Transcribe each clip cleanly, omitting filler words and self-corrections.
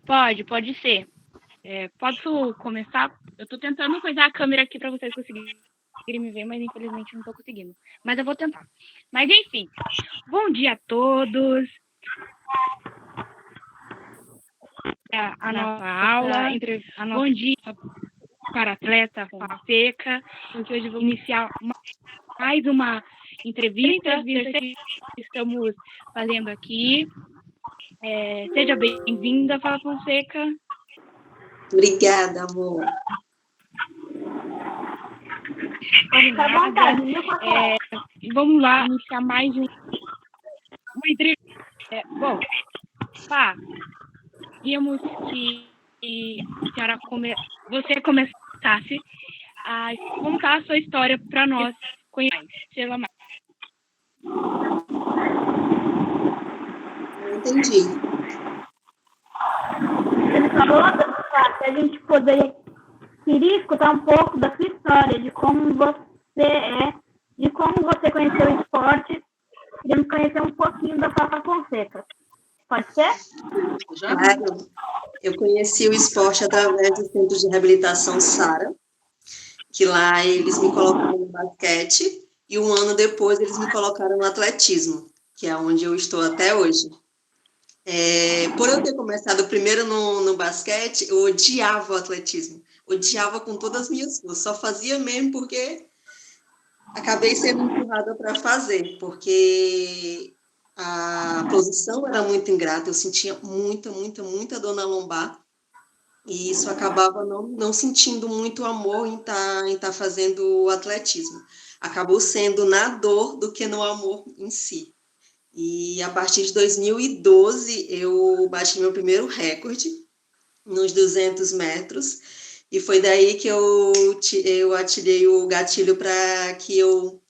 Pode ser. Posso começar? Eu tô tentando coisar a câmera aqui para vocês conseguirem me ver, mas infelizmente não tô conseguindo. Mas eu vou tentar. Mas enfim, bom dia a todos. A nossa aula, bom dia para a atleta Fonseca, porque hoje vamos iniciar mais uma entrevista que estamos fazendo aqui. Seja bem-vinda, Fala Fonseca. Obrigada, amor. Vamos lá iniciar mais uma entrevista. Bom, queríamos que você começasse a contar a sua história para nós conhecer mais. Não entendi. Ele falou que a gente queria escutar um pouco da sua história, de como você de como você conheceu o esporte. Queremos conhecer um pouquinho da Fala Fonseca. Pode ser? Claro. Eu conheci o esporte através do Centro de Reabilitação Sara, que lá eles me colocaram no basquete, e um ano depois eles me colocaram no atletismo, que é onde eu estou até hoje. Por eu ter começado primeiro no basquete, eu odiava o atletismo. Odiava com todas as minhas forças. Só fazia mesmo porque acabei sendo empurrada para fazer, porque a posição era muito ingrata. Eu sentia muita dor na lombar. E isso acabava não sentindo muito amor em tá fazendo o atletismo. Acabou sendo na dor do que no amor em si. E a partir de 2012, eu bati meu primeiro recorde nos 200 metros. E foi daí que eu atirei o gatilho para que eu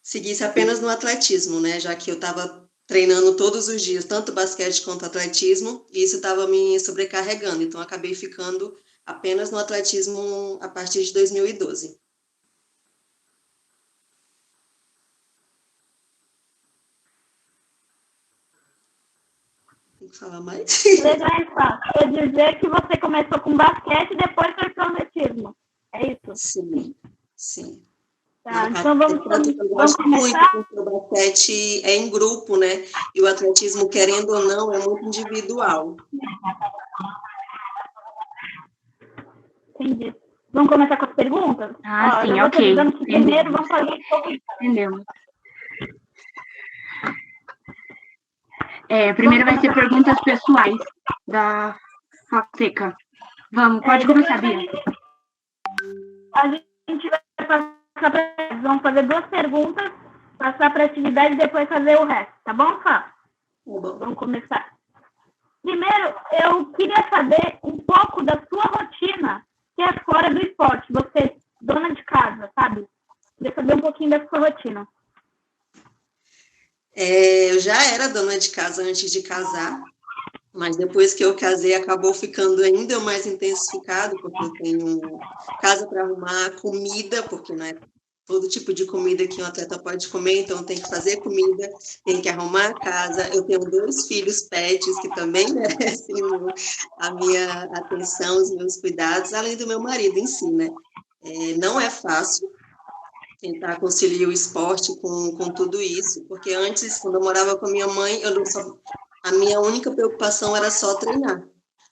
seguisse apenas no atletismo, né? Já que eu estava treinando todos os dias, tanto basquete quanto atletismo, e isso estava me sobrecarregando. Então, acabei ficando apenas no atletismo a partir de 2012. Tem que falar mais? Quer dizer que você começou com basquete e depois foi para o atletismo. É isso? Sim. Tá, então eu gosto muito porque o basquete é em grupo, né? E o atletismo, querendo ou não, é muito individual. Entendi. Vamos começar com as perguntas? Sim, ok. Primeiro vamos fazer Entendemos. Primeiro vai ser perguntas pessoais da Fonseca. Pode começar, Bia. A gente vai vamos fazer 2 perguntas, passar para a atividade e depois fazer o resto, tá bom, Fá? Tá bom. Vamos começar. Primeiro, eu queria saber um pouco da sua rotina, que é fora do esporte. Você, dona de casa, sabe? Queria saber um pouquinho da sua rotina. Eu já era dona de casa antes de casar, mas depois que eu casei acabou ficando ainda mais intensificado, porque eu tenho casa para arrumar, comida, porque não é todo tipo de comida que um atleta pode comer, então tem que fazer comida, tem que arrumar a casa. Eu tenho 2 filhos pets que também merecem a minha atenção, os meus cuidados, além do meu marido em si, né? Não é fácil tentar conciliar o esporte com tudo isso, porque antes, quando eu morava com a minha mãe, a minha única preocupação era só treinar.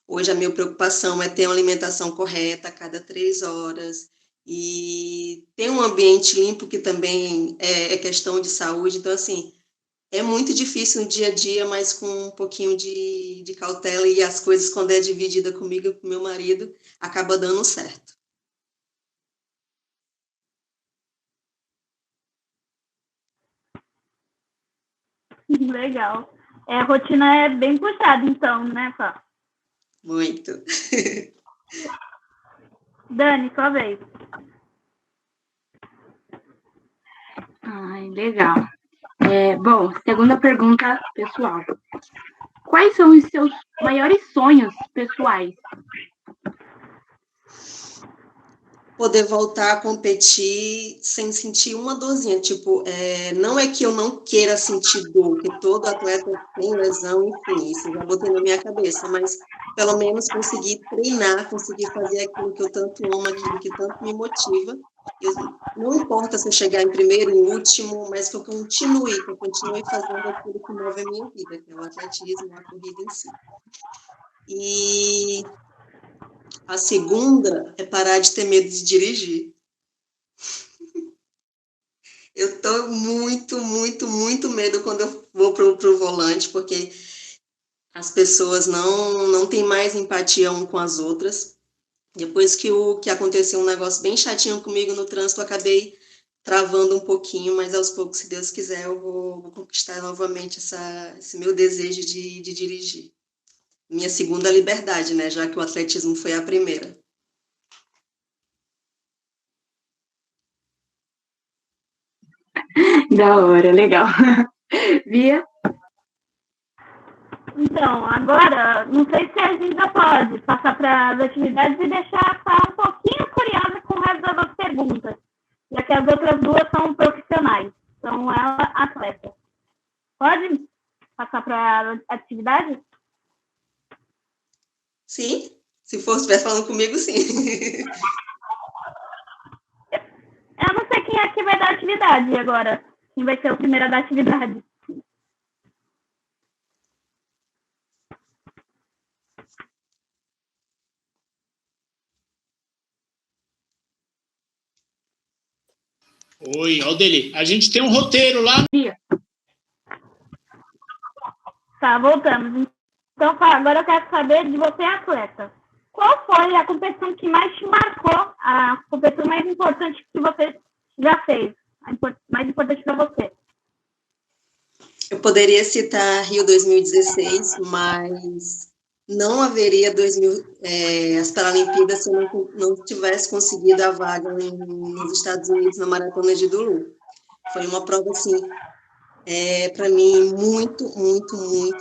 Hoje a minha preocupação é ter uma alimentação correta a cada 3 horas e ter um ambiente limpo, que também é questão de saúde. Então, assim, é muito difícil no dia a dia, mas com um pouquinho de cautela e as coisas, quando é dividida comigo e com meu marido, acaba dando certo. Legal. A rotina é bem puxada, então, né, Fá? Muito. Dani, sua vez. Legal. Bom, segunda pergunta pessoal. Quais são os seus maiores sonhos pessoais? Poder voltar a competir sem sentir uma dorzinha, tipo, não é que eu não queira sentir dor, que todo atleta tem lesão, enfim, isso eu já botei na minha cabeça, mas pelo menos conseguir treinar, conseguir fazer aquilo que eu tanto amo, aquilo que tanto me motiva. Não importa se eu chegar em primeiro, em último, mas que eu continue fazendo aquilo que move a minha vida, que é o atletismo, a corrida em si. E a segunda é parar de ter medo de dirigir. Eu tô muito medo quando eu vou pro volante, porque as pessoas não têm mais empatia um com as outras. Depois que aconteceu um negócio bem chatinho comigo no trânsito, eu acabei travando um pouquinho, mas aos poucos, se Deus quiser, eu vou conquistar novamente esse meu desejo de dirigir. Minha segunda liberdade, né? Já que o atletismo foi a primeira. Da hora, legal. Bia? Então, agora, não sei se a gente já pode passar para as atividades e deixar a um pouquinho curiosa com o resto das outras perguntas, já que as outras duas são profissionais, então ela é atleta. Pode passar para a atividade? Sim, se for estivesse falando comigo, sim. Eu não sei quem é que vai dar atividade agora, quem vai ser o primeiro a dar atividade. Oi, Aldeli. A gente tem um roteiro lá. Tá, voltamos. Então, agora eu quero saber de você, atleta. Qual foi a competição que mais te marcou, a competição mais importante que você já fez, mais importante para você? Eu poderia citar Rio 2016, mas não haveria as Paralimpíadas se eu não tivesse conseguido a vaga nos Estados Unidos na Maratona de Duluth. Foi uma prova, assim, para mim, muito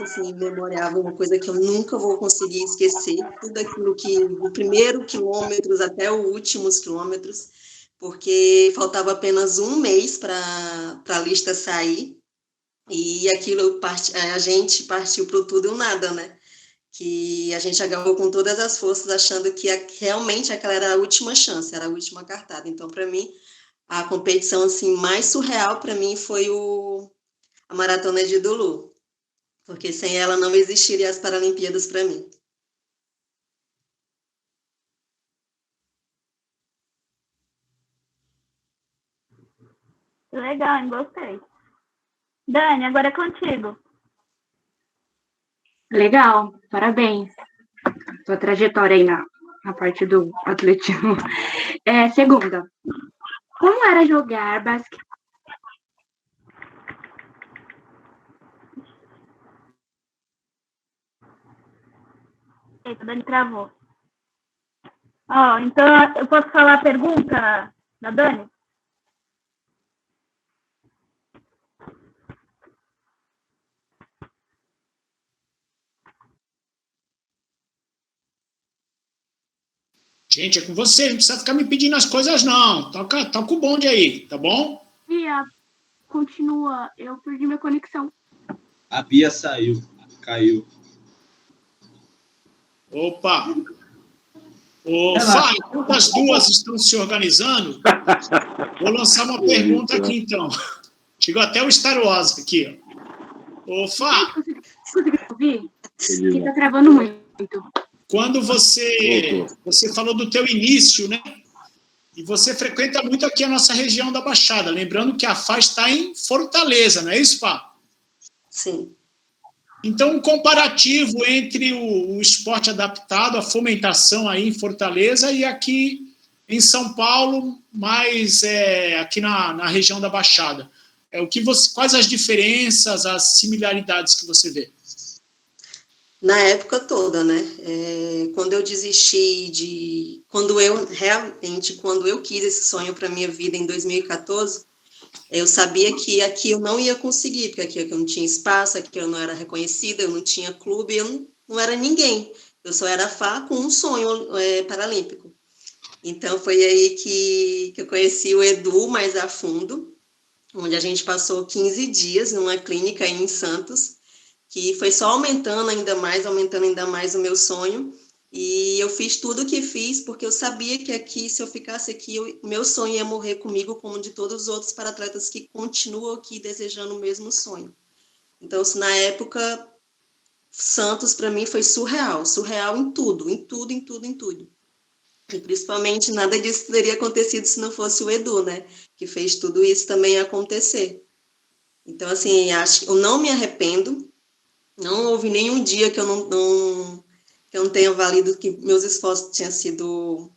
assim, memorável, uma coisa que eu nunca vou conseguir esquecer, tudo aquilo do primeiro quilômetros até os últimos quilômetros, porque faltava apenas um mês para a lista sair, e aquilo, a gente partiu para o tudo ou nada, né? Que a gente agarrou com todas as forças, achando que realmente aquela era a última chance, era a última cartada. Então, para mim, a competição assim mais surreal para mim foi a Maratona de Duluth, porque sem ela não existiria as Paralimpíadas para mim. Legal, hein? Gostei. Dani, agora é contigo. Legal, parabéns. Sua trajetória aí na parte do atletismo. Segunda, como era jogar basquete? Eita, Dani travou. Então eu posso falar a pergunta da Dani? Gente, é com você, não precisa ficar me pedindo as coisas, não. Toca o bonde aí, tá bom? Bia, continua. Eu perdi minha conexão. A Bia saiu, caiu. Opa! Ô, Fábio, enquanto as duas estão se organizando, vou lançar uma pergunta aqui, então. Chegou até o Star Wars aqui, ó. Ô, Fábio. Conseguiu ouvir? Que tá travando muito. Quando você falou do teu início, né? E você frequenta muito aqui a nossa região da Baixada. Lembrando que a FA está em Fortaleza, não é isso, Fá? Sim. Então, um comparativo entre o esporte adaptado, a fomentação aí em Fortaleza e aqui em São Paulo, mais aqui na região da Baixada. Quais as diferenças, as similaridades que você vê? Na época toda, né? Quando eu desisti quando eu quis esse sonho para minha vida em 2014, eu sabia que aqui eu não ia conseguir, porque aqui eu não tinha espaço, aqui eu não era reconhecida, eu não tinha clube, eu não era ninguém. Eu só era Fá com um sonho paralímpico. Então, foi aí que eu conheci o Edu mais a fundo, onde a gente passou 15 dias numa clínica aí em Santos, que foi só aumentando ainda mais o meu sonho. E eu fiz tudo o que fiz, porque eu sabia que aqui, se eu ficasse aqui, o meu sonho ia morrer comigo, como de todos os outros para-atletas que continuam aqui desejando o mesmo sonho. Então, na época, Santos, para mim, foi surreal em tudo. E, principalmente, nada disso teria acontecido se não fosse o Edu, né? Que fez tudo isso também acontecer. Então, assim, eu não me arrependo, não houve nenhum dia que eu não tenha valido que meus esforços tinham sido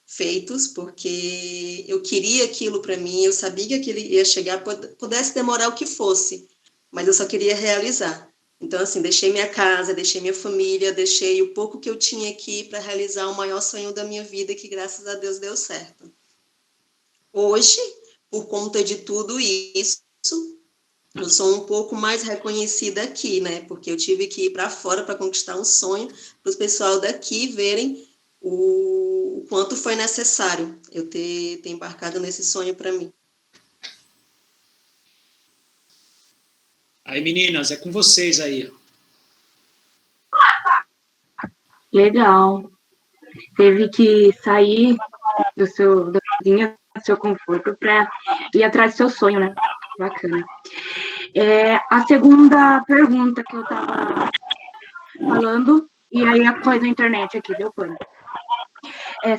feitos, porque eu queria aquilo para mim, eu sabia que aquilo ia chegar, pudesse demorar o que fosse, mas eu só queria realizar. Então, assim, deixei minha casa, deixei minha família, deixei o pouco que eu tinha aqui para realizar o maior sonho da minha vida, que graças a Deus deu certo. Hoje, por conta de tudo isso, eu sou um pouco mais reconhecida aqui, né? Porque eu tive que ir para fora para conquistar um sonho, para os pessoal daqui verem o quanto foi necessário eu ter embarcado nesse sonho para mim. Aí, meninas, é com vocês aí. Legal. Teve que sair da cozinha, do seu conforto, para ir atrás do seu sonho, né? Bacana. A segunda pergunta que eu estava falando, e aí a coisa da internet aqui, deu pano.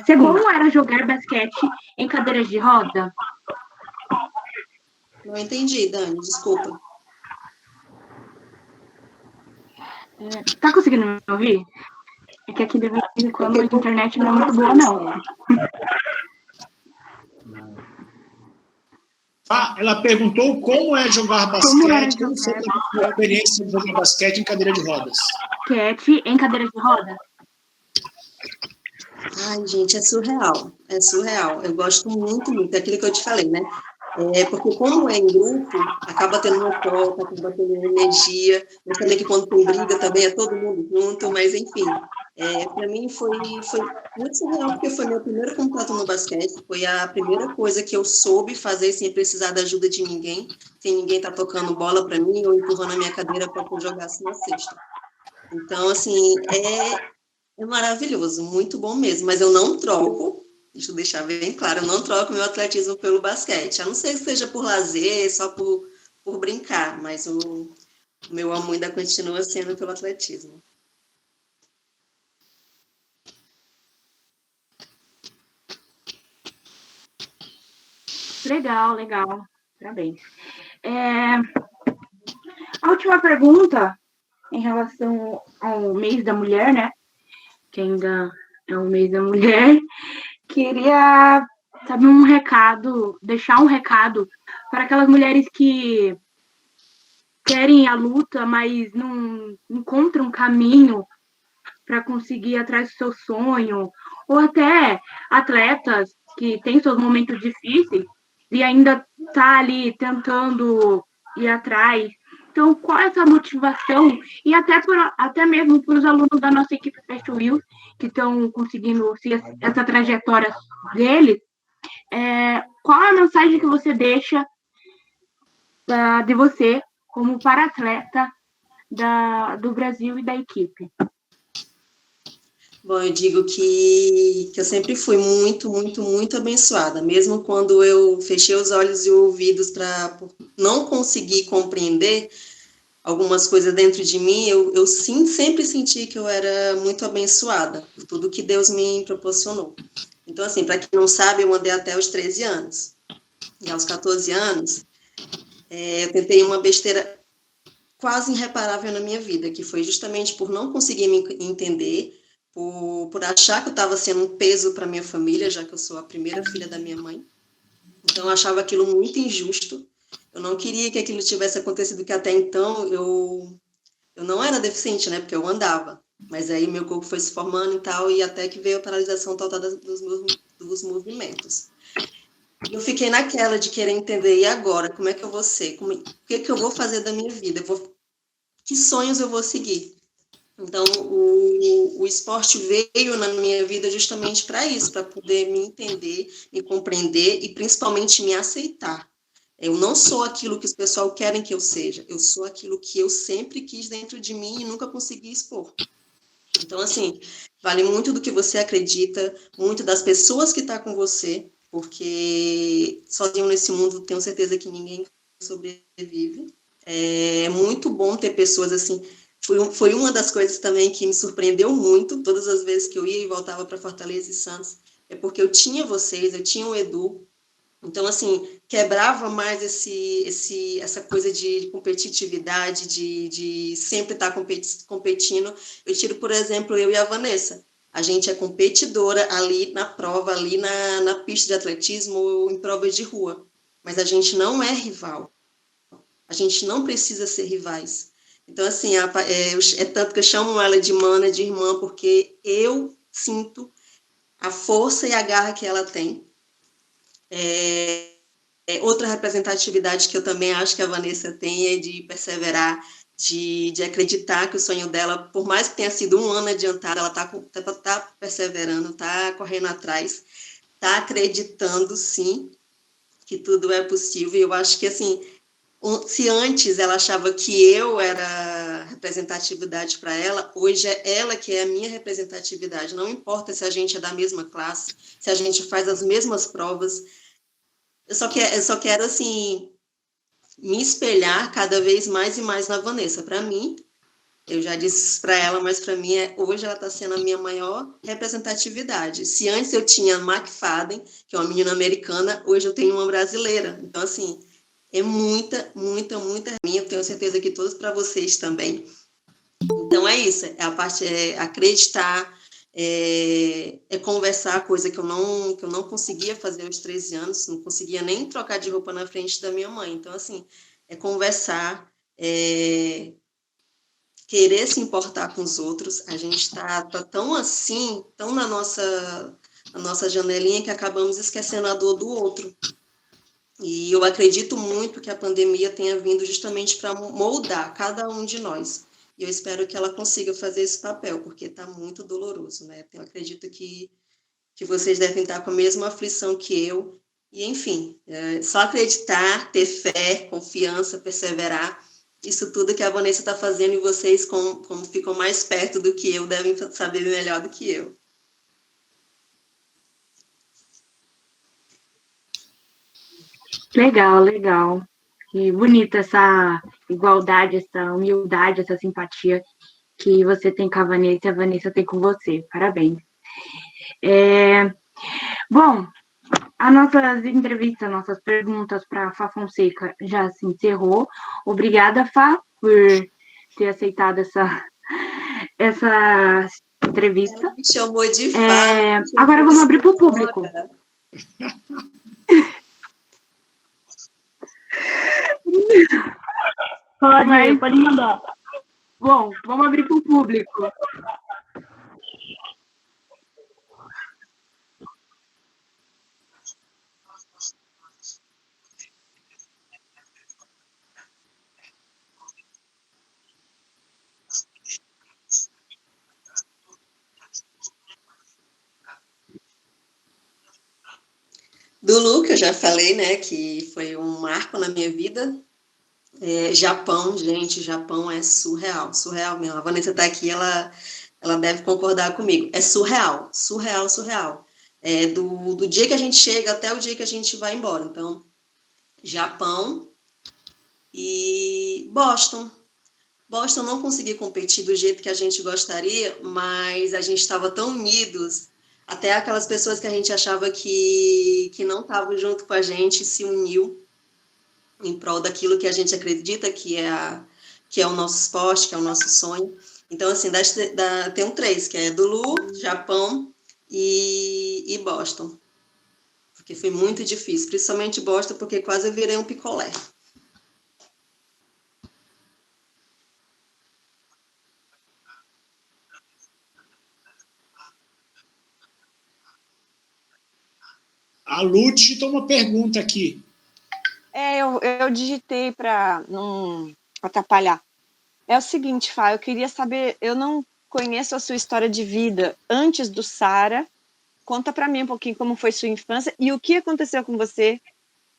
Como era jogar basquete em cadeiras de roda? Não entendi, Dani, desculpa. Tá conseguindo me ouvir? É que aqui de vez em quando a internet não é muito boa, não. Ela perguntou como é jogar basquete, como foi a experiência de jogar basquete em cadeira de rodas. Basquete em cadeira de roda? Ai, gente, é surreal. Eu gosto muito, é aquilo que eu te falei, né? Porque como é em grupo, acaba tendo uma troca, acaba tendo energia. Eu falei que quando tem briga também é todo mundo junto, mas enfim. Para mim foi muito surreal, porque foi meu primeiro contato no basquete, foi a primeira coisa que eu soube fazer sem precisar da ajuda de ninguém, sem ninguém estar tocando bola para mim ou empurrando a minha cadeira para que eu jogasse na cesta. Então, assim, é maravilhoso, muito bom mesmo, mas eu não troco, deixa eu deixar bem claro, eu não troco meu atletismo pelo basquete, a não ser que seja por lazer, só por brincar, mas o meu amor ainda continua sendo pelo atletismo. Legal. Parabéns. A última pergunta, em relação ao mês da mulher, né? Que ainda é o mês da mulher, queria saber deixar um recado para aquelas mulheres que querem a luta, mas não encontram um caminho para conseguir ir atrás do seu sonho, ou até atletas que têm seus momentos difíceis e ainda tá ali tentando ir atrás. Então, qual é essa motivação? E até mesmo para os alunos da nossa equipe Fast Wheels, que estão conseguindo essa trajetória deles, qual é a mensagem que você deixa de você como para-atleta do Brasil e da equipe? Bom, eu digo que eu sempre fui muito, muito, muito abençoada, mesmo quando eu fechei os olhos e ouvidos por não conseguir compreender algumas coisas dentro de mim, eu sim, sempre senti que eu era muito abençoada por tudo que Deus me proporcionou. Então, assim, para quem não sabe, eu andei até os 13 anos. E aos 14 anos, eu tentei uma besteira quase irreparável na minha vida, que foi justamente por não conseguir me entender, por achar que eu estava sendo um peso para minha família, já que eu sou a primeira filha da minha mãe. Então, eu achava aquilo muito injusto. Eu não queria que aquilo tivesse acontecido, porque até então eu não era deficiente, né? Porque eu andava. Mas aí meu corpo foi se formando e tal, e até que veio a paralisação total dos movimentos. Eu fiquei naquela de querer entender, e agora? Como é que eu vou ser? O que eu vou fazer da minha vida? Que sonhos eu vou seguir? Então, o esporte veio na minha vida justamente para isso, para poder me entender, me compreender e principalmente me aceitar. Eu não sou aquilo que os pessoal querem que eu seja, eu sou aquilo que eu sempre quis dentro de mim e nunca consegui expor. Então, assim, vale muito do que você acredita, muito das pessoas que estão com você, porque sozinho nesse mundo tenho certeza que ninguém sobrevive. É muito bom ter pessoas assim. Foi uma das coisas também que me surpreendeu muito, todas as vezes que eu ia e voltava para Fortaleza e Santos, é porque eu tinha vocês, eu tinha o Edu. Então, assim, quebrava mais essa coisa de competitividade, de sempre estar competindo. Eu tiro, por exemplo, eu e a Vanessa. A gente é competidora ali na prova, ali na pista de atletismo ou em provas de rua. Mas a gente não é rival. A gente não precisa ser rivais. Então, assim, é tanto que eu chamo ela de mana, de irmã, porque eu sinto a força e a garra que ela tem. Outra representatividade que eu também acho que a Vanessa tem é de perseverar, de acreditar que o sonho dela, por mais que tenha sido um ano adiantado, ela está perseverando, está correndo atrás, está acreditando, sim, que tudo é possível. E eu acho que, assim, se antes ela achava que eu era representatividade para ela, hoje é ela que é a minha representatividade. Não importa se a gente é da mesma classe, se a gente faz as mesmas provas. Eu só quero, assim, me espelhar cada vez mais e mais na Vanessa. Para mim, eu já disse para ela, mas para mim, hoje ela está sendo a minha maior representatividade. Se antes eu tinha McFadden, que é uma menina americana, hoje eu tenho uma brasileira. Então, assim, é muita, muita, muita minha. Eu tenho certeza que todos para vocês também. Então, é isso. É a parte, é acreditar, é conversar, coisa que eu não conseguia fazer aos 13 anos, não conseguia nem trocar de roupa na frente da minha mãe. Então, assim, é conversar, querer se importar com os outros. A gente está tão assim, tão na nossa janelinha, que acabamos esquecendo a dor do outro. E eu acredito muito que a pandemia tenha vindo justamente para moldar cada um de nós. E eu espero que ela consiga fazer esse papel, porque está muito doloroso, né? Eu acredito que vocês devem estar com a mesma aflição que eu. E, enfim, só acreditar, ter fé, confiança, perseverar. Isso tudo que a Vanessa está fazendo, e vocês, como ficam mais perto do que eu, devem saber melhor do que eu. Legal, legal. Que bonita essa igualdade, essa humildade, essa simpatia que você tem com a Vanessa e a Vanessa tem com você. Parabéns. Bom, as nossas entrevistas, nossas perguntas para a Fá Fonseca já se encerrou. Obrigada, Fá, por ter aceitado essa entrevista. Ela me chamou de Fá. Agora vamos abrir para o público. Pode mandar. Bom, vamos abrir para o público. Do Lu, que eu já falei, né, que foi um marco na minha vida. Japão, gente, Japão é surreal, surreal mesmo. A Vanessa está aqui, ela deve concordar comigo. É surreal, surreal, surreal. Do dia que a gente chega até o dia que a gente vai embora. Então, Japão e Boston. Boston não consegui competir do jeito que a gente gostaria, mas a gente estava tão unidos, até aquelas pessoas que a gente achava que não estavam junto com a gente se uniu em prol daquilo que a gente acredita que é o nosso esporte, que é o nosso sonho. Então, assim, tem 3, que é Dulu, Japão e Boston. Porque foi muito difícil, principalmente Boston, porque quase eu virei um picolé. A Lu digitou uma pergunta aqui. Eu digitei para não atrapalhar. É o seguinte, Fá, eu queria saber, eu não conheço a sua história de vida antes do Sara. Conta para mim um pouquinho como foi sua infância e o que aconteceu com você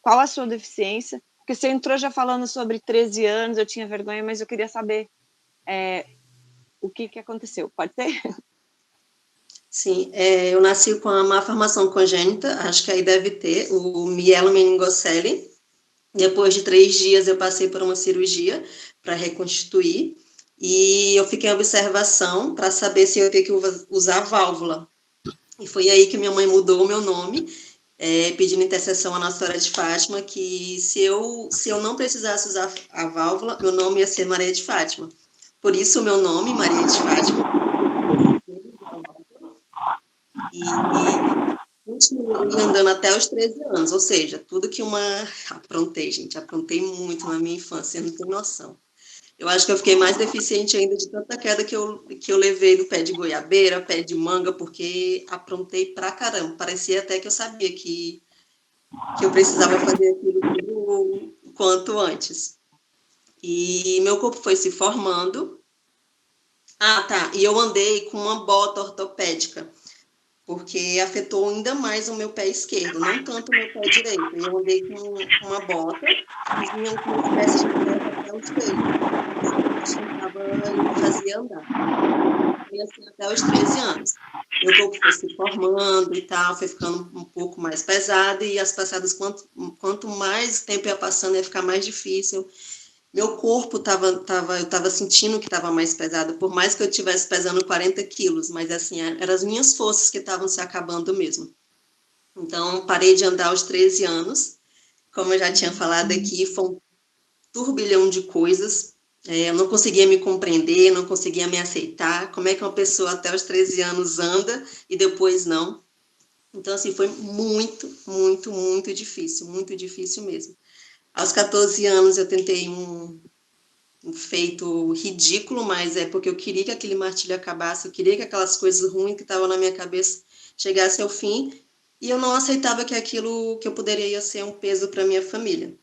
qual a sua deficiência? Porque você entrou já falando sobre 13 anos, eu tinha vergonha, mas eu queria saber o que aconteceu. Pode ser? Sim, eu nasci com a malformação congênita, acho que aí deve ter, o mielomeningocele. Depois de 3 dias eu passei por uma cirurgia para reconstituir, e eu fiquei em observação para saber se eu ia ter que usar válvula. E foi aí que minha mãe mudou o meu nome, pedindo intercessão à Nossa Senhora de Fátima, que se eu não precisasse usar a válvula, meu nome ia ser Maria de Fátima. Por isso o meu nome, Maria de Fátima. E continuei andando até os 13 anos, ou seja, tudo que aprontei, gente, aprontei muito na minha infância, não tem noção. Eu acho que eu fiquei mais deficiente ainda de tanta queda que eu levei do pé de goiabeira, pé de manga, porque aprontei pra caramba. Parecia até que eu sabia que eu precisava fazer aquilo tudo o quanto antes. E meu corpo foi se formando. Ah, tá, e eu andei com uma bota ortopédica, porque afetou ainda mais o meu pé esquerdo, não tanto o meu pé direito. Eu andei com uma bota que vinha com uma espécie de ferro até o joelho. E me fazia andar. E assim, até os 13 anos. Meu corpo foi se formando e tal, foi ficando um pouco mais pesado, e as passadas, quanto mais tempo ia passando, ia ficar mais difícil. Meu corpo eu estava sentindo que estava mais pesado, por mais que eu estivesse pesando 40 quilos, mas assim, eram as minhas forças que estavam se acabando mesmo. Então, parei de andar aos 13 anos, como eu já tinha falado aqui, foi um turbilhão de coisas, eu não conseguia me compreender, não conseguia me aceitar, como é que uma pessoa até os 13 anos anda e depois não. Então, assim, foi muito, muito, muito difícil mesmo. Aos 14 anos eu tentei um feito ridículo, mas é porque eu queria que aquele martírio acabasse, eu queria que aquelas coisas ruins que estavam na minha cabeça chegassem ao fim, e eu não aceitava que aquilo que eu poderia ser um peso para minha família.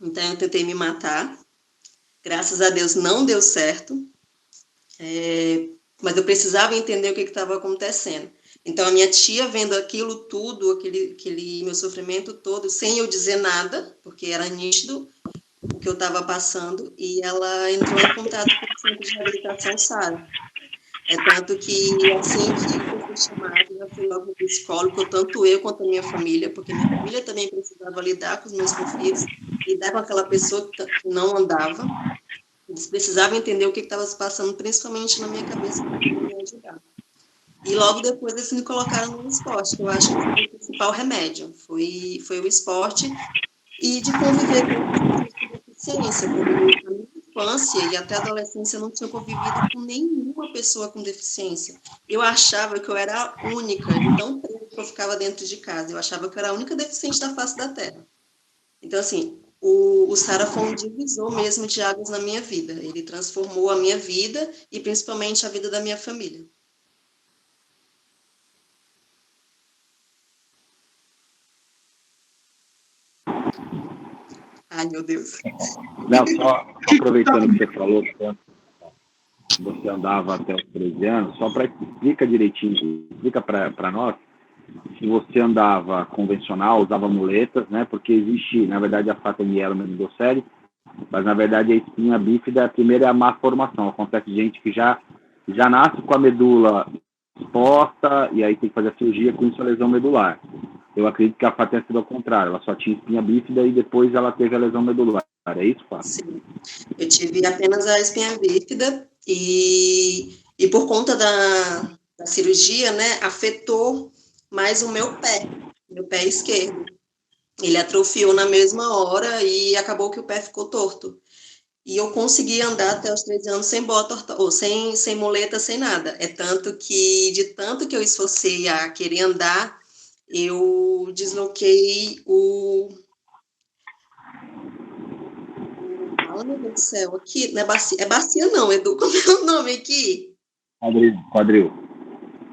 Então eu tentei me matar, graças a Deus não deu certo, mas eu precisava entender o que estava acontecendo. Então a minha tia, vendo aquilo tudo, aquele meu sofrimento todo, sem eu dizer nada, porque era nítido o que eu estava passando, e ela entrou em contato com o Centro de Reabilitação Sara. Tanto que, assim que eu fui chamada, eu fui logo no psicólogo, tanto eu quanto a minha família, porque minha família também precisava lidar com os meus conflitos, lidar com aquela pessoa que não andava. Eles precisavam entender o que estava se passando, principalmente na minha cabeça, para poder me ajudar. E logo depois eles me colocaram no esporte, que eu acho que foi o principal remédio, foi o esporte, e de conviver com deficiência, porque na minha infância e até adolescência eu não tinha convivido com nenhuma pessoa com deficiência. Eu achava que eu era a única, então eu ficava dentro de casa, eu achava que eu era a única deficiente da face da Terra. Então, assim, o Sara foi um divisor mesmo de águas na minha vida. Ele transformou a minha vida e principalmente a vida da minha família. Ai, meu Deus. Não, só aproveitando que você falou, você andava até os 13 anos, só para explica direitinho, explica para nós, se você andava convencional, usava muletas, né? Porque existe, na verdade, a faca mielomeningocele, mas na verdade a espinha bífida, a primeira é a má formação. Acontece gente que já nasce com a medula exposta e aí tem que fazer a cirurgia com isso a lesão medular. Eu acredito que a Fá tenha sido ao contrário, ela só tinha espinha bífida e depois ela teve a lesão medular. É isso, Fá? Sim, eu tive apenas a espinha bífida e por conta da cirurgia, né, afetou mais o meu pé esquerdo. Ele atrofiou na mesma hora e acabou que o pé ficou torto. E eu consegui andar até os 13 anos sem bota, ou sem muleta, sem nada. É tanto que eu esforcei a querer andar, eu desloquei oh, meu Deus do céu, aqui, não é bacia não, Edu, como é o nome aqui? Quadril.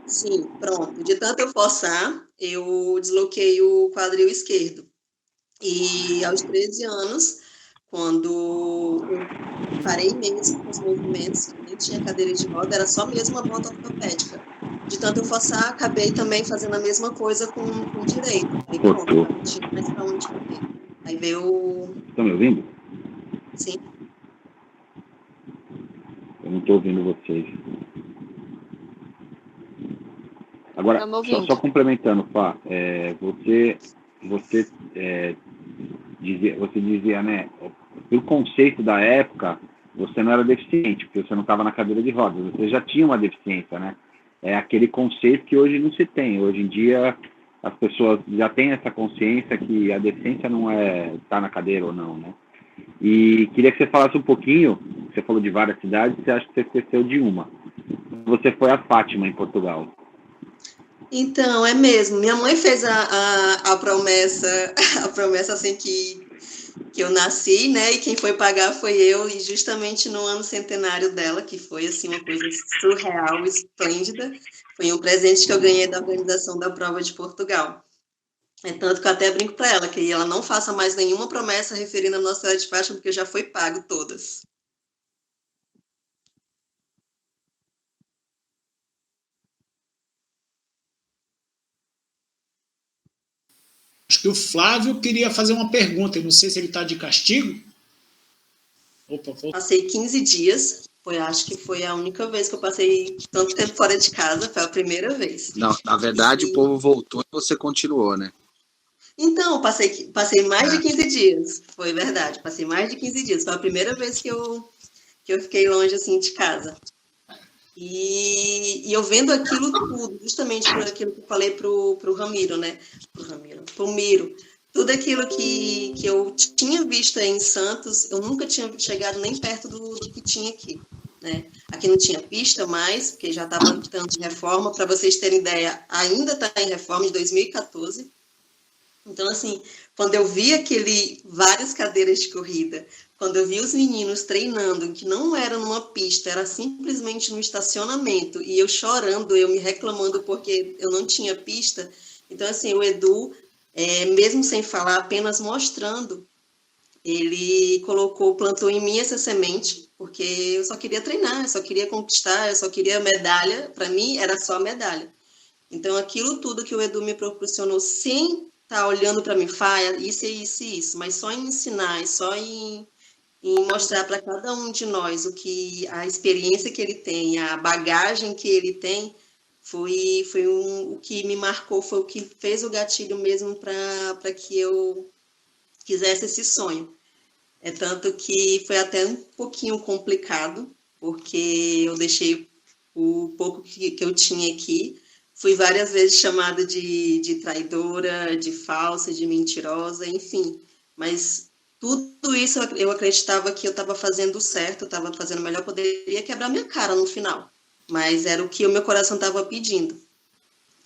Sim, pronto. De tanto eu forçar, eu desloquei o quadril esquerdo. E aos 13 anos, quando eu parei mesmo com os movimentos, nem tinha cadeira de roda, era só mesmo uma bota ortopédica. De tanto eu forçar, acabei também fazendo a mesma coisa com o direito. Falei, pronto, não tinha mais para onde correr. recebeu... Estão me ouvindo? Sim. Eu não estou ouvindo vocês. Agora, Estamos ouvindo. só complementando, Fá, você dizia, né, pelo conceito da época, você não era deficiente, porque você não estava na cadeira de rodas, você já tinha uma deficiência, né? É aquele conceito que hoje não se tem. Hoje em dia, as pessoas já têm essa consciência que a deficiência não é estar na cadeira ou não, né? E queria que você falasse um pouquinho, você falou de várias cidades, você acha que você esqueceu de uma. Você foi a Fátima, em Portugal. Então, é mesmo. Minha mãe fez a promessa, a promessa assim que eu nasci, né? E quem foi pagar foi eu, e justamente no ano centenário dela, que foi assim uma coisa surreal, esplêndida. Foi um presente que eu ganhei da organização da prova de Portugal. É tanto que eu até brinco para ela que ela não faça mais nenhuma promessa referindo a Nossa Senhora de Fátima, porque já foi pago todas. Acho que o Flávio queria fazer uma pergunta, eu não sei se ele está de castigo. Opa, voltou. Passei 15 dias, acho que foi a única vez que eu passei tanto tempo fora de casa, foi a primeira vez. Não, na verdade, o povo voltou e você continuou, né? Então, passei mais de 15 dias, foi verdade, passei mais de 15 dias, foi a primeira vez que eu fiquei longe, assim, de casa. E eu vendo aquilo tudo, justamente por aquilo que eu falei pro Ramiro, né? Pro Miro. Tudo aquilo que eu tinha visto aí em Santos, eu nunca tinha chegado nem perto do que tinha aqui, né? Aqui não tinha pista mais, porque já estava em tanto de reforma. Para vocês terem ideia, ainda está em reforma, de 2014. Então, assim, quando eu vi várias cadeiras de corrida, quando eu vi os meninos treinando, que não era numa pista, era simplesmente no estacionamento, e eu chorando, eu me reclamando porque eu não tinha pista. Então, assim, o Edu, mesmo sem falar, apenas mostrando, ele plantou em mim essa semente, porque eu só queria treinar, eu só queria conquistar, eu só queria medalha. Para mim, era só medalha. Então, aquilo tudo que o Edu me proporcionou, sem estar olhando para mim, isso, isso, mas só em ensinar, só em mostrar para cada um de nós a experiência que ele tem, a bagagem que ele tem, o que me marcou, foi o que fez o gatilho mesmo para que eu quisesse esse sonho. É tanto que foi até um pouquinho complicado, porque eu deixei o pouco que eu tinha aqui. Fui várias vezes chamada de traidora, de falsa, de mentirosa, enfim. Mas tudo isso eu acreditava que eu estava fazendo certo, eu estava fazendo o melhor, poderia quebrar minha cara no final. Mas era o que o meu coração estava pedindo.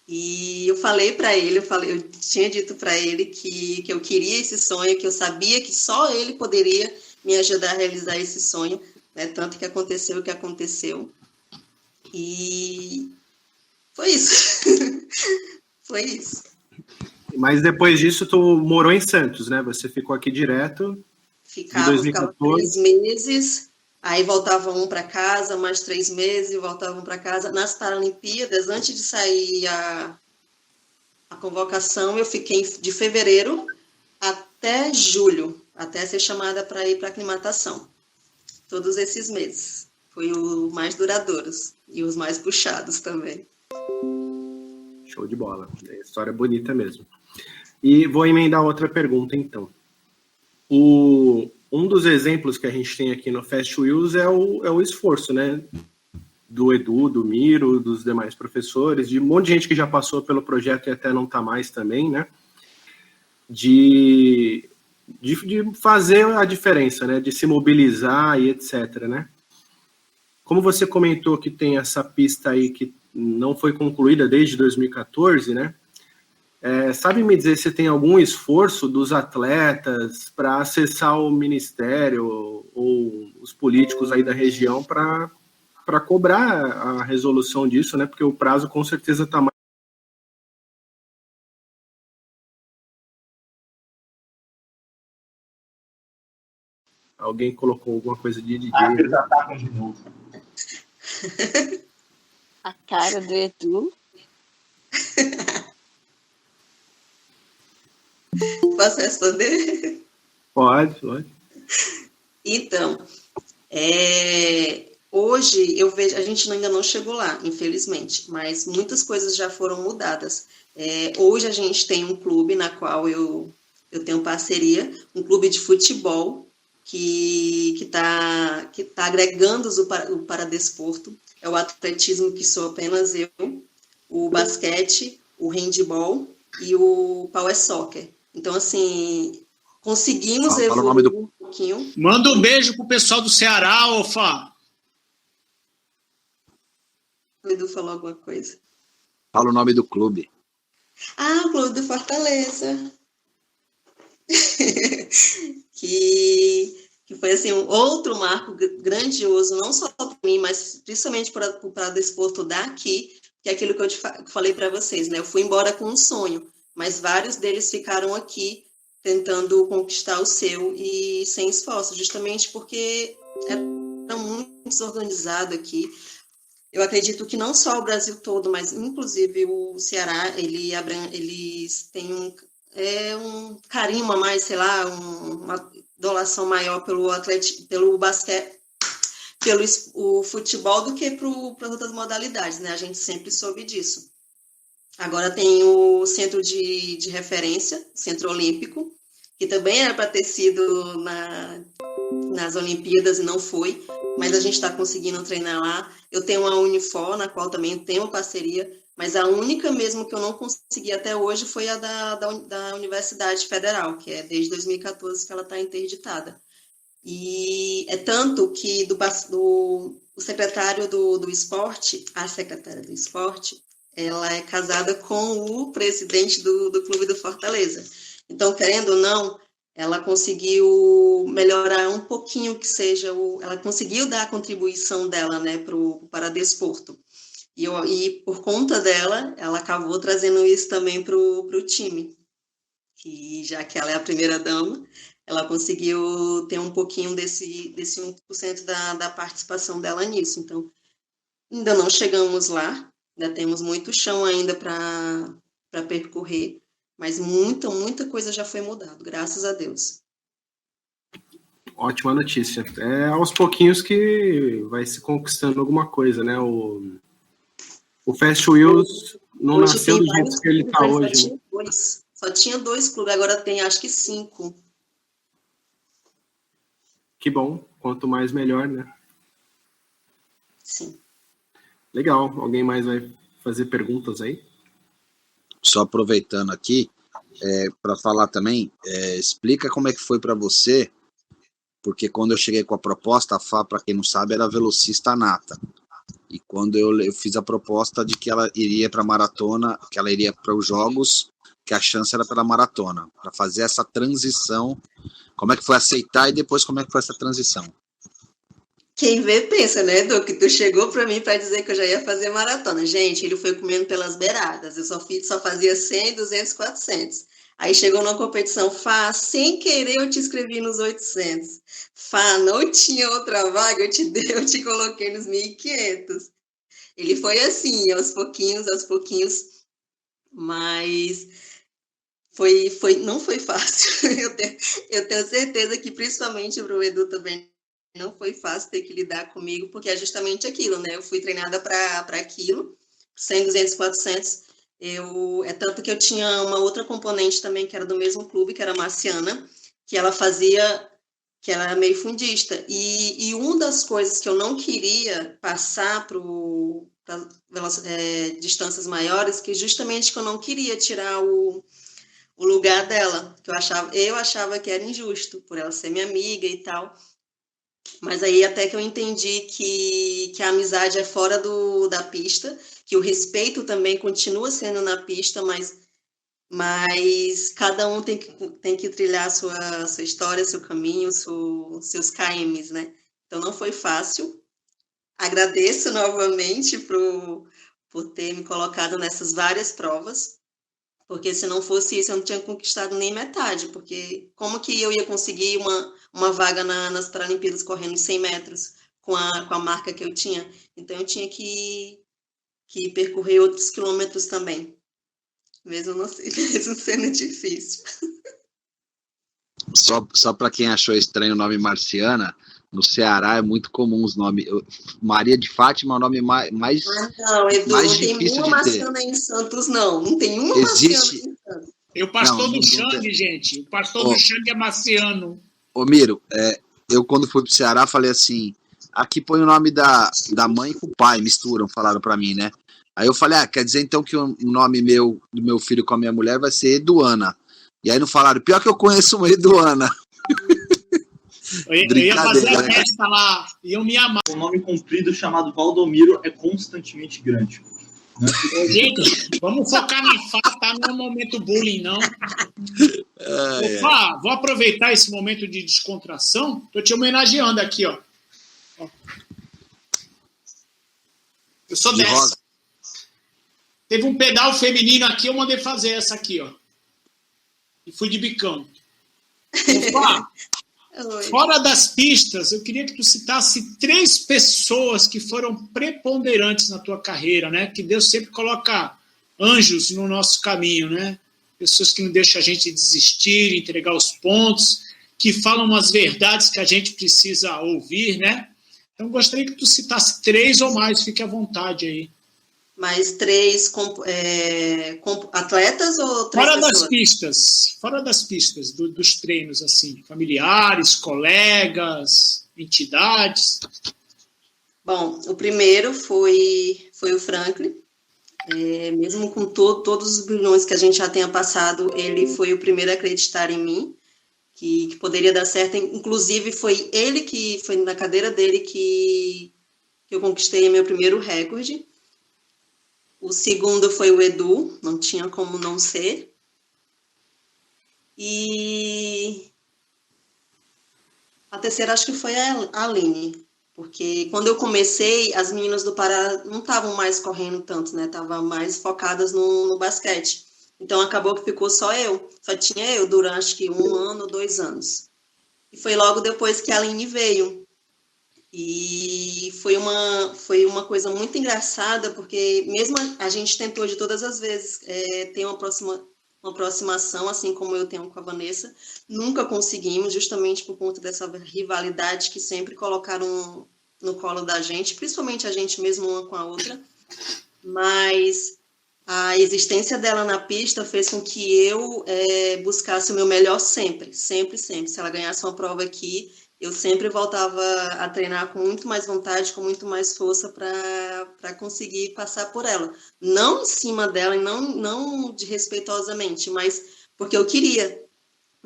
E eu falei para ele, eu tinha dito para ele que eu queria esse sonho, que eu sabia que só ele poderia me ajudar a realizar esse sonho, né? Tanto que aconteceu o que aconteceu. E foi isso. Foi isso. Mas depois disso, tu morou em Santos, né? Você ficou aqui direto. Ficava 3 meses, aí voltava para casa, mais 3 meses, voltavam para casa. Nas Paralimpíadas, antes de sair a convocação, eu fiquei de fevereiro até julho, até ser chamada para ir para a aclimatação. Todos esses meses. Foi os mais duradouros e os mais puxados também. Show de bola. História bonita mesmo. E vou emendar outra pergunta, então. Um dos exemplos que a gente tem aqui no Fast Wheels é o esforço, né? Do Edu, do Miro, dos demais professores, de um monte de gente que já passou pelo projeto e até não está mais também, né? De fazer a diferença, né? De se mobilizar e etc, né? Como você comentou que tem essa pista aí que não foi concluída desde 2014, né? Sabe me dizer se tem algum esforço dos atletas para acessar o ministério ou os políticos aí da região para cobrar a resolução disso, né? Porque o prazo com certeza está mais. Alguém colocou alguma coisa de DJ? De novo. A cara do Edu. Posso responder? Pode, pode. Então, hoje eu vejo, a gente ainda não chegou lá, infelizmente, mas muitas coisas já foram mudadas. Hoje a gente tem um clube na qual eu tenho parceria, um clube de futebol que tá agregando o paradesporto. É o atletismo, que sou apenas eu, o basquete, o handball e o power soccer. Então, assim, conseguimos evoluir um pouquinho. Manda um beijo pro pessoal do Ceará, ô Fá. O Edu falou alguma coisa. Fala o nome do clube. O Clube do Fortaleza. que foi assim, um outro marco grandioso, não só para mim, mas principalmente para o desporto daqui, que é aquilo que eu falei para vocês, né? Eu fui embora com um sonho, mas vários deles ficaram aqui tentando conquistar o seu e sem esforço, justamente porque era muito desorganizado aqui. Eu acredito que não só o Brasil todo, mas inclusive o Ceará, eles têm um carinho a mais, sei lá, uma idolação maior pelo basquete, o futebol, do que para outras modalidades, né? A gente sempre soube disso. Agora tem o centro de referência, Centro Olímpico, que também era para ter sido nas Olimpíadas e não foi, mas a gente está conseguindo treinar lá. Eu tenho a Unifor, na qual também tenho uma parceria, mas a única mesmo que eu não consegui até hoje foi a da Universidade Federal, que é desde 2014 que ela está interditada. E é tanto que o secretário do esporte, a secretária do esporte, ela é casada com o presidente do Clube do Fortaleza. Então, querendo ou não, ela conseguiu melhorar um pouquinho, que seja ela conseguiu dar a contribuição dela, né, para o paradesporto. E por conta dela, ela acabou trazendo isso também para o time. E já que ela é a primeira dama, ela conseguiu ter um pouquinho desse 1% da participação dela nisso. Então, ainda não chegamos lá, ainda temos muito chão ainda para percorrer, mas muita coisa já foi mudada, graças a Deus. Ótima notícia. É aos pouquinhos que vai se conquistando alguma coisa, né? O Fast Wheels não Hoje nasceu tem do jeito que ele está hoje. Só tinha 2 clubes, agora tem acho que 5. Que bom, quanto mais melhor, né? Sim. Legal. Alguém mais vai fazer perguntas aí? Só aproveitando aqui, para falar também, explica como é que foi para você, porque quando eu cheguei com a proposta, a Fá, para quem não sabe, era velocista nata. E quando eu fiz a proposta de que ela iria para a maratona, que ela iria para os jogos, que a chance era pela maratona, para fazer essa transição. Como é que foi aceitar e depois como é que foi essa transição? Quem vê pensa, né, Edu, que tu chegou para mim para dizer que eu já ia fazer maratona. Gente, ele foi comendo pelas beiradas. Eu só fazia 100, 200, 400. Aí chegou numa competição, Fá, sem querer eu te inscrevi nos 800. Fá, não tinha outra vaga, eu te coloquei nos 1.500. Ele foi assim, aos pouquinhos, mas não foi fácil. Eu tenho certeza que, principalmente para o Edu também, não foi fácil ter que lidar comigo, porque é justamente aquilo, né? Eu fui treinada para aquilo, 100, 200, 400. É tanto que eu tinha uma outra componente também, que era do mesmo clube, que era a Marciana, que ela era meio fundista. E uma das coisas que eu não queria passar para distâncias maiores, que justamente que eu não queria tirar o lugar dela, que eu achava que era injusto, por ela ser minha amiga e tal. Mas aí até que eu entendi que a amizade é fora da pista, que o respeito também continua sendo na pista, mas cada um tem que trilhar a sua história, seu caminho, seus KMs, né? Então não foi fácil. Agradeço novamente por ter me colocado nessas várias provas, porque se não fosse isso, eu não tinha conquistado nem metade, porque como que eu ia conseguir uma vaga nas Paralimpíadas correndo 100 metros com a marca que eu tinha? Então, eu tinha que percorrer outros quilômetros também, mesmo sendo difícil. Só para quem achou estranho o nome Marciana, no Ceará é muito comum os nomes. Maria de Fátima é o nome mais Não, Edu, mais não tem difícil uma de ter. Marciana em Santos, não. Não tem uma Existe. Marciana em Santos. E o pastor Não, do não Xang, tem. gente. O pastor do Xang é Marciano. Ô, Miro, eu quando fui pro Ceará falei assim, aqui põe o nome da mãe com o pai, misturam, falaram pra mim, né? Aí eu falei, quer dizer então que o nome do meu filho com a minha mulher vai ser Eduana. E aí não falaram, pior que eu conheço uma Eduana. Eu ia fazer a né? festa lá, iam me amar. Um nome comprido chamado Valdomiro é constantemente grande. Gente, vamos focar na Fá, tá? Não é um momento bullying, não. Fá, vou aproveitar esse momento de descontração, tô te homenageando aqui, ó. Eu sou De dessa. rosa. Teve um pedal feminino aqui, eu mandei fazer essa aqui, ó. E fui de bicão. Fá, fora das pistas, eu queria que tu citasse 3 pessoas que foram preponderantes na tua carreira, né? Que Deus sempre coloca anjos no nosso caminho, né? Pessoas que não deixam a gente desistir, entregar os pontos, que falam umas verdades que a gente precisa ouvir, né? Então, gostaria que tu citasse 3 ou mais, fique à vontade aí. Mais 3 atletas ou 3 pessoas? Fora das pistas, dos treinos, assim, familiares, colegas, entidades. Bom, o primeiro foi o Franklin. Mesmo com todos os bilhões que a gente já tenha passado, ele foi o primeiro a acreditar em mim, que poderia dar certo. Inclusive, foi na cadeira dele que eu conquistei meu primeiro recorde. O segundo foi o Edu, não tinha como não ser. E a terceira acho que foi a Aline, porque quando eu comecei, as meninas do Pará não estavam mais correndo tanto, né? Estavam mais focadas no basquete. Então acabou que ficou só tinha eu durante acho que 1 ano, 2 anos. E foi logo depois que a Aline veio. E foi uma coisa muito engraçada, porque mesmo a gente tentou de todas as vezes ter uma aproximação, assim como eu tenho com a Vanessa, nunca conseguimos, justamente por conta dessa rivalidade que sempre colocaram no colo da gente, principalmente a gente mesmo uma com a outra, mas a existência dela na pista fez com que eu buscasse o meu melhor sempre. Se ela ganhasse uma prova aqui, eu sempre voltava a treinar com muito mais vontade, com muito mais força para conseguir passar por ela. Não em cima dela, e não desrespeitosamente, mas porque eu queria.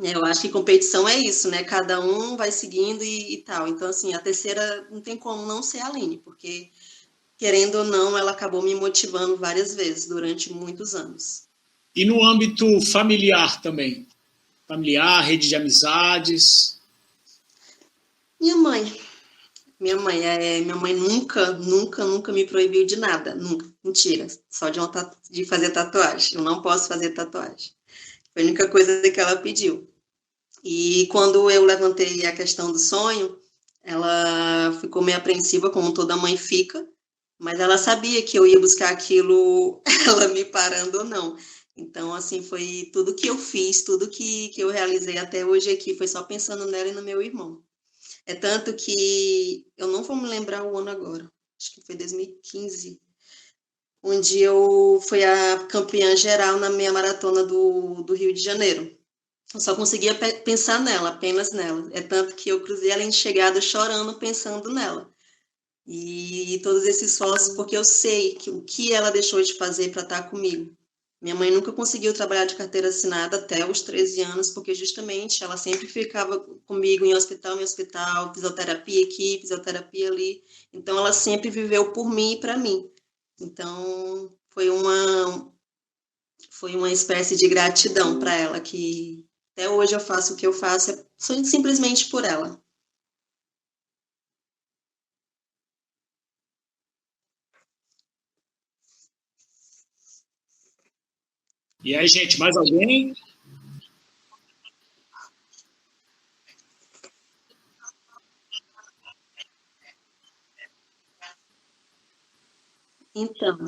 Eu acho que competição é isso, né? Cada um vai seguindo e tal. Então, assim, a terceira não tem como não ser a Aline, porque, querendo ou não, ela acabou me motivando várias vezes durante muitos anos. E no âmbito familiar também? Familiar, rede de amizades? Minha mãe nunca me proibiu de nada, nunca, mentira, só de fazer tatuagem, eu não posso fazer tatuagem, foi a única coisa que ela pediu. E quando eu levantei a questão do sonho, ela ficou meio apreensiva, como toda mãe fica, mas ela sabia que eu ia buscar aquilo, ela me parando ou não. Então, assim, foi tudo que eu fiz, tudo que eu realizei até hoje aqui, foi só pensando nela e no meu irmão. É tanto que eu não vou me lembrar o ano agora, acho que foi 2015, onde eu fui a campeã geral na minha maratona do Rio de Janeiro. Eu só conseguia pensar nela, apenas nela. É tanto que eu cruzei a linha de chegada chorando, pensando nela. E todos esses esforços, porque eu sei o que ela deixou de fazer para estar comigo. Minha mãe nunca conseguiu trabalhar de carteira assinada até os 13 anos, porque justamente ela sempre ficava comigo em hospital, fisioterapia aqui, fisioterapia ali. Então, ela sempre viveu por mim e para mim. Então, foi uma espécie de gratidão para ela, que até hoje eu faço o que eu faço, simplesmente por ela. E aí, gente, mais alguém? Então,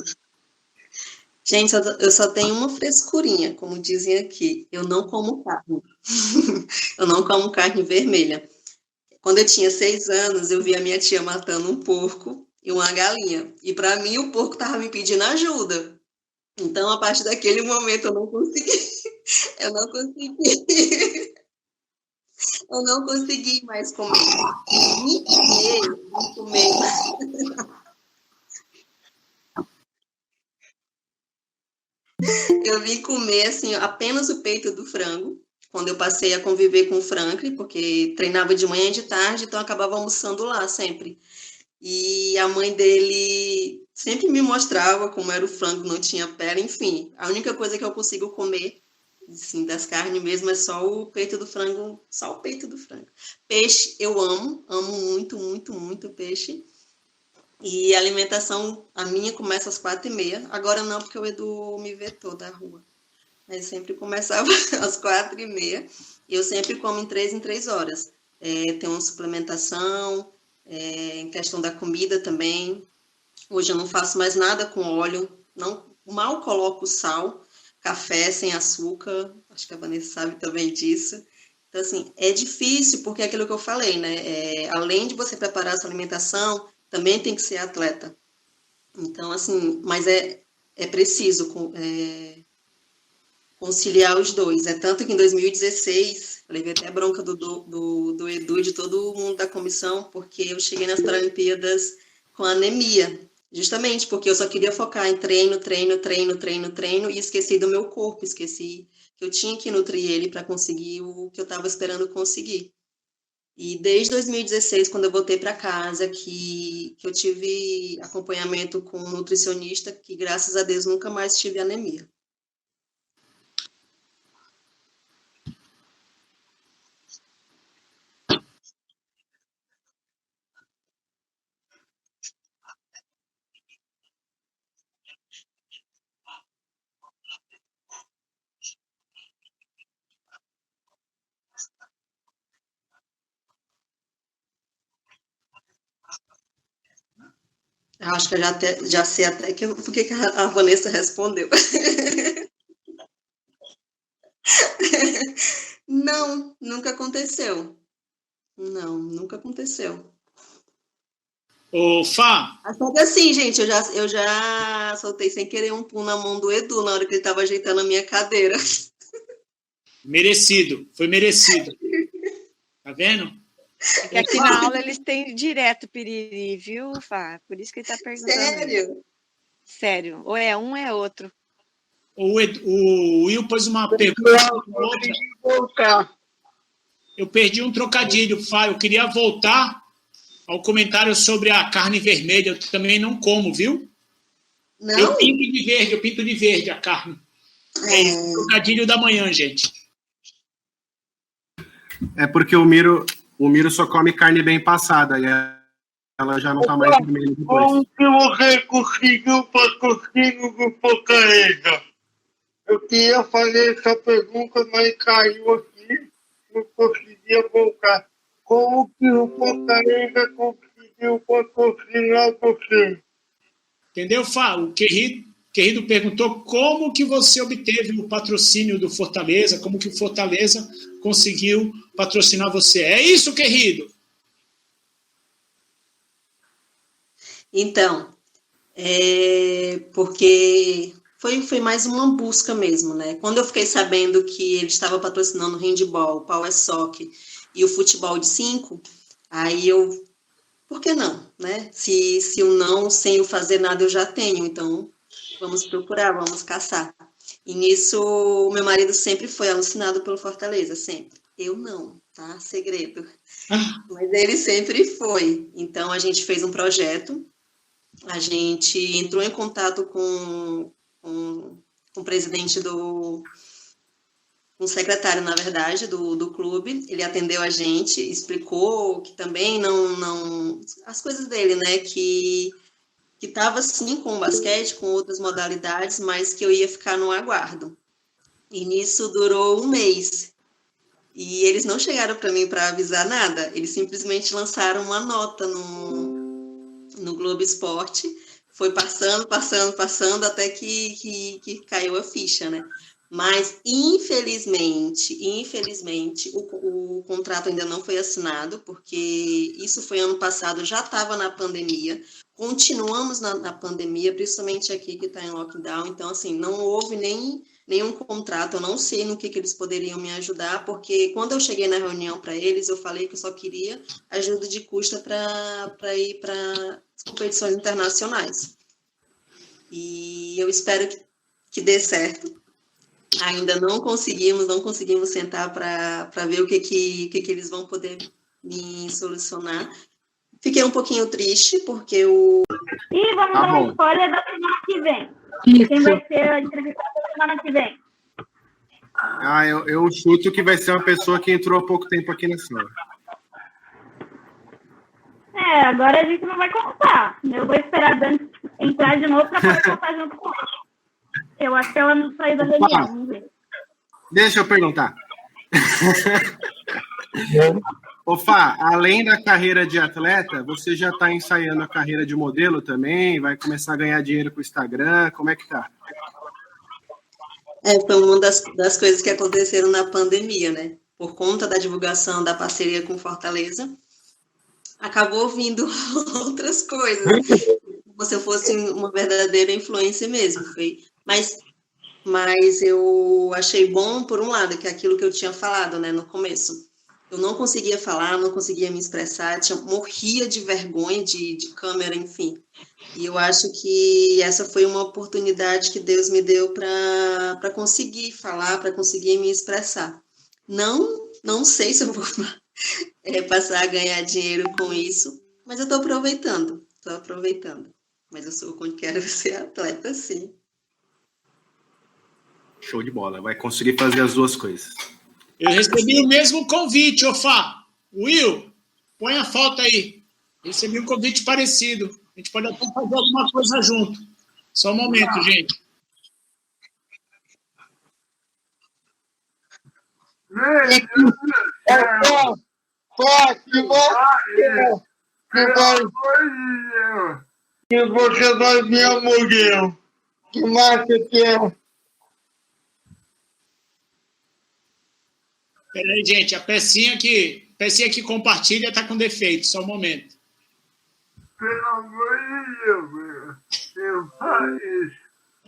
Gente, eu só tenho uma frescurinha, como dizem aqui. Eu não como carne. Eu não como carne vermelha. Quando eu tinha 6 anos, eu vi a minha tia matando um porco e uma galinha. E para mim, o porco estava me pedindo ajuda. Então, a partir daquele momento, eu não consegui. Eu não consegui. Eu não consegui mais comer. Vim comer. Eu vim comer, assim, apenas o peito do frango, quando eu passei a conviver com o Franklin, porque treinava de manhã e de tarde, então eu acabava almoçando lá sempre. E a mãe dele sempre me mostrava como era o frango, não tinha pele, enfim. A única coisa que eu consigo comer, assim, das carnes mesmo, é só o peito do frango, só o peito do frango. Peixe eu amo muito, muito, muito peixe. E a alimentação, a minha começa às 4h30. Agora não, porque o Edu me vetou da rua. Mas sempre começava às 4h30. E eu sempre como em 3 horas. Tem uma suplementação, em questão da comida também. Hoje eu não faço mais nada com óleo. Não, mal coloco sal. Café sem açúcar. Acho que a Vanessa sabe também disso. Então, assim, é difícil, porque é aquilo que eu falei, né? Além de você preparar a sua alimentação, também tem que ser atleta. Então, assim, mas é preciso conciliar os dois. É tanto que em 2016, eu levei até a bronca do Edu e de todo mundo da comissão, porque eu cheguei nas Paralimpíadas com anemia. Justamente porque eu só queria focar em treino, e esqueci do meu corpo, esqueci que eu tinha que nutrir ele para conseguir o que eu estava esperando conseguir. E desde 2016, quando eu voltei para casa, que eu tive acompanhamento com um nutricionista, que graças a Deus nunca mais tive anemia. Eu acho que eu já sei até porque que a Vanessa respondeu. Não, nunca aconteceu. Não, nunca aconteceu. Ô, Fá. Só que assim, gente, eu já soltei sem querer um pum na mão do Edu na hora que ele estava ajeitando a minha cadeira. Merecido, foi merecido. Tá vendo? Porque aqui na aula eles têm direto piriri, viu, Fá? Por isso que ele tá perguntando. Sério? Sério. Ou é um, ou é outro. O Will pôs uma pergunta. Eu perdi um trocadilho, Fá. Eu queria voltar ao comentário sobre a carne vermelha. Eu também não como, viu? Não? Eu pinto de verde a carne. É trocadilho da manhã, gente. É porque o Miro só come carne bem passada, e ela já não tá mais vermelha depois. Como que você conseguiu o patrocínio do Fortaleza? Eu queria fazer essa pergunta, mas caiu aqui, não conseguia voltar. Como que o Fortaleza conseguiu patrocinar você? Entendeu, Fá? O Querido perguntou como que você obteve o patrocínio do Fortaleza, como que o Fortaleza conseguiu patrocinar você. É isso, querido? Então, porque foi mais uma busca mesmo, né? Quando eu fiquei sabendo que ele estava patrocinando o handball, o power soccer e o futebol de 5, aí eu, por que não, né? Se o não, sem o fazer nada, eu já tenho, então vamos procurar, vamos caçar. E nisso, o meu marido sempre foi alucinado pelo Fortaleza, sempre. Eu não, tá? Segredo. Mas ele sempre foi. Então, a gente fez um projeto, a gente entrou em contato com o presidente um secretário, na verdade, do clube. Ele atendeu a gente, explicou que também não as coisas dele, né, que estava sim com o basquete, com outras modalidades, mas que eu ia ficar no aguardo. E nisso durou um mês. E eles não chegaram para mim para avisar nada, eles simplesmente lançaram uma nota no Globo Esporte, foi passando, até que caiu a ficha, né? Mas, infelizmente, o contrato ainda não foi assinado, porque isso foi ano passado, já estava na pandemia, continuamos na pandemia, principalmente aqui que está em lockdown, então, assim, não houve nenhum contrato, eu não sei no que eles poderiam me ajudar, porque quando eu cheguei na reunião para eles, eu falei que eu só queria ajuda de custo para ir para competições internacionais. E eu espero que dê certo. Ainda não conseguimos sentar para ver o que eles vão poder me solucionar. Fiquei um pouquinho triste, porque E vamos dar uma spoiler da semana que vem. Quem vai ser a entrevistada da semana que vem? Eu chuto que vai ser uma pessoa que entrou há pouco tempo aqui na sala. Agora a gente não vai contar. Eu vou esperar a Dani entrar de novo para poder contar junto com ela. Eu acho que ela não saiu da reunião. Vamos ver. Deixa eu perguntar. Ô, Fá, além da carreira de atleta, você já está ensaiando a carreira de modelo também? Vai começar a ganhar dinheiro com o Instagram? Como é que tá? Foi uma das coisas que aconteceram na pandemia, né? Por conta da divulgação da parceria com Fortaleza, acabou vindo outras coisas. Como se eu fosse uma verdadeira influência mesmo. Mas eu achei bom, por um lado, que é aquilo que eu tinha falado, né, no começo. Eu não conseguia falar, não conseguia me expressar, morria de vergonha de câmera, enfim. E eu acho que essa foi uma oportunidade que Deus me deu para conseguir falar, para conseguir me expressar. Não sei se eu vou passar a ganhar dinheiro com isso, mas eu estou aproveitando. Mas eu quero ser atleta, sim. Show de bola, vai conseguir fazer as duas coisas. Eu recebi o mesmo convite, Fá. Will, põe a foto aí. Recebi um convite parecido. A gente pode até fazer alguma coisa junto. Só um momento, gente. Que você vai ver a mulher. Que massa que é. Peraí, gente, a pecinha que compartilha está com defeito, só um momento. Pelo amor de Deus, eu faço isso.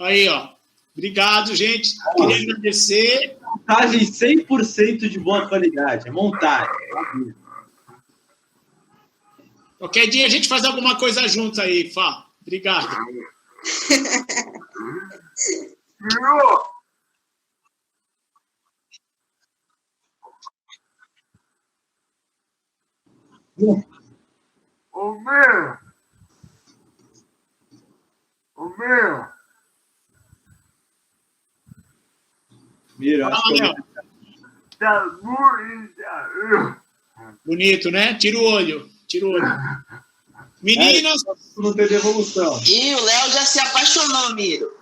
Aí, ó. Obrigado, gente. Queria agradecer. Montagem 100% de boa qualidade. É montagem. Qualquer dia a gente faz alguma coisa junto aí, Fá. Obrigado. Ô, meu! Mira, acho que Tá bonita. Bonito, né? Tira o olho. Meninas... não tem devolução. E o Léo já se apaixonou, Miro.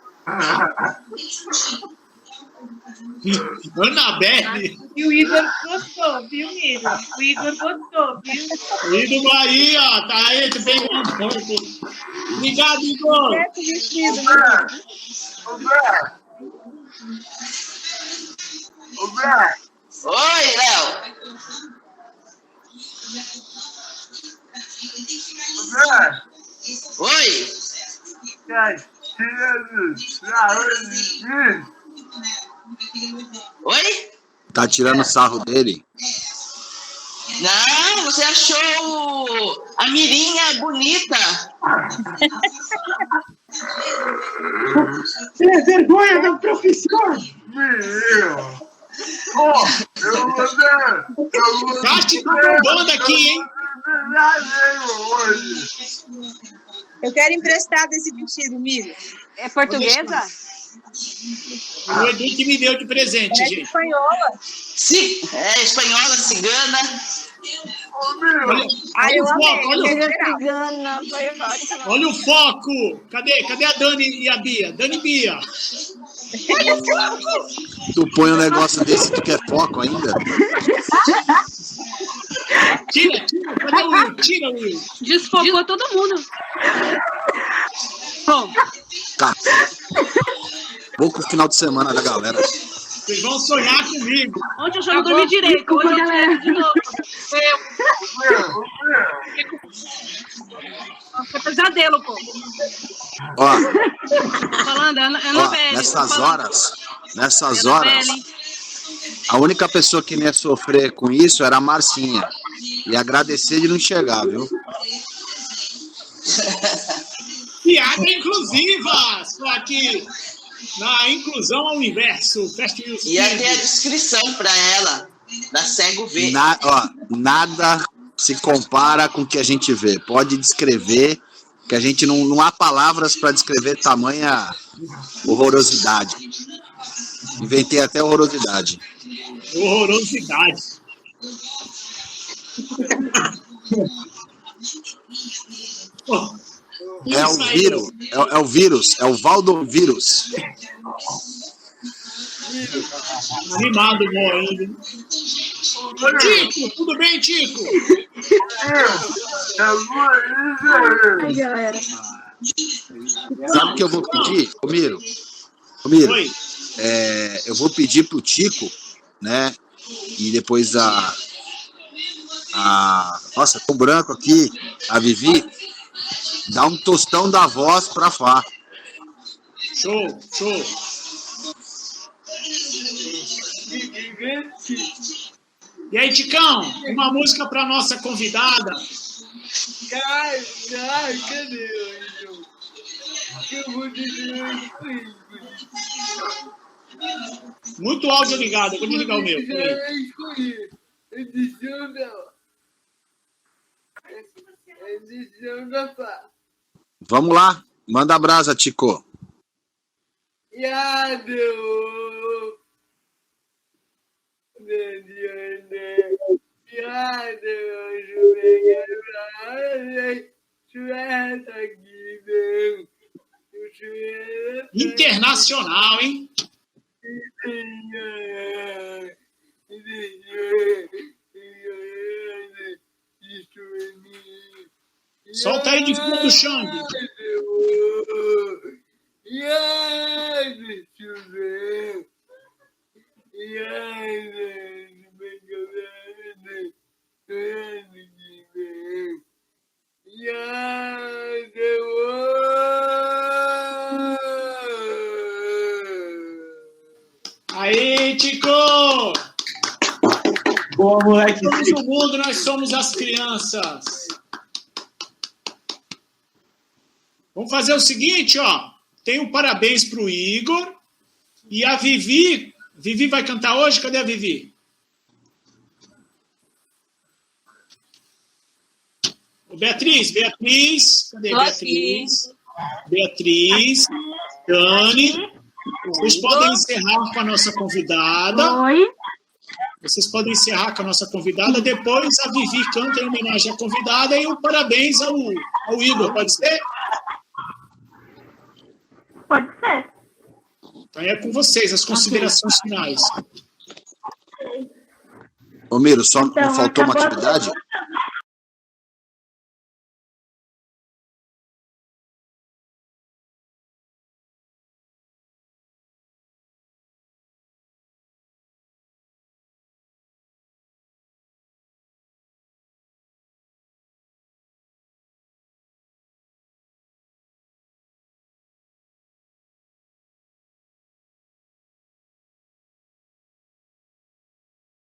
Anabelle. E o Igor gostou, viu, Miro? O Igor gostou, viu? O Igor aí, ó. Tá aí, tu bem um pouco. Obrigado, Igor. Oi, Léo. Oi. Oi? Tá tirando sarro dele? Não, você achou a Mirinha bonita. Você é vergonha da profissão. Meu. Eu vou dar. Cate tá bombando aqui, hein? Eu quero emprestar desse vestido, Miro. É portuguesa? O Edu que me deu de presente, gente. Espanhola. Sim, espanhola, cigana. Olha o foco, Olha o foco. Cadê a Dani e a Bia? Dani e Bia. Olha o foco. Tu põe um negócio desse, tu quer foco ainda? Tira. Cadê o Will? Tira, Will. Desfocou todo mundo. Tá. Pouco final de semana da galera. Vocês vão sonhar comigo. Ontem eu já não dormi direito. Hoje eu tive de novo. Foi pesadelo, pô. Ó, Falando, Annabelle. nessas horas, a única pessoa que não ia sofrer com isso era a Marcinha. E agradecer de não enxergar, viu? Piada inclusiva! Só aqui na Inclusão ao Universo. E até a descrição para ela, da cego ver. Nada se compara com o que a gente vê. Pode descrever, que a gente não há palavras para descrever tamanha horrorosidade. Inventei até horrorosidade. Horrorosidade. É o vírus, é o Valdovírus. Animado, bom ainda. Tico, tudo bem, Tico? Ai, galera. Sabe o que eu vou pedir? Ô, Miro, Oi. eu vou pedir pro Tico, né? E depois nossa, tô branco aqui, a Vivi, dá um tostão da voz pra Fá. Show. E aí, Ticão, uma música pra nossa convidada. Cadê? Eu vou dizer Muito áudio ligado, eu vou desligar o meu. Edição da Fá. Vamos lá, manda a brasa, Tico. Internacional, hein? Solta aí de fundo, Xande. Aí, Tico! Boa, moleque. Somos o mundo, nós somos as crianças. Vamos fazer o seguinte, ó. Tem um parabéns pro Igor e a Vivi. Vivi vai cantar hoje? Cadê a Vivi? Beatriz. Cadê Beatriz? Dani. Vocês podem encerrar com a nossa convidada. Oi. Vocês podem encerrar com a nossa convidada. Depois a Vivi canta em homenagem à convidada e um parabéns ao Igor. Pode ser? Pode ser. Então é com vocês as considerações finais. Ô, Miro, só Então, não faltou uma acabou atividade?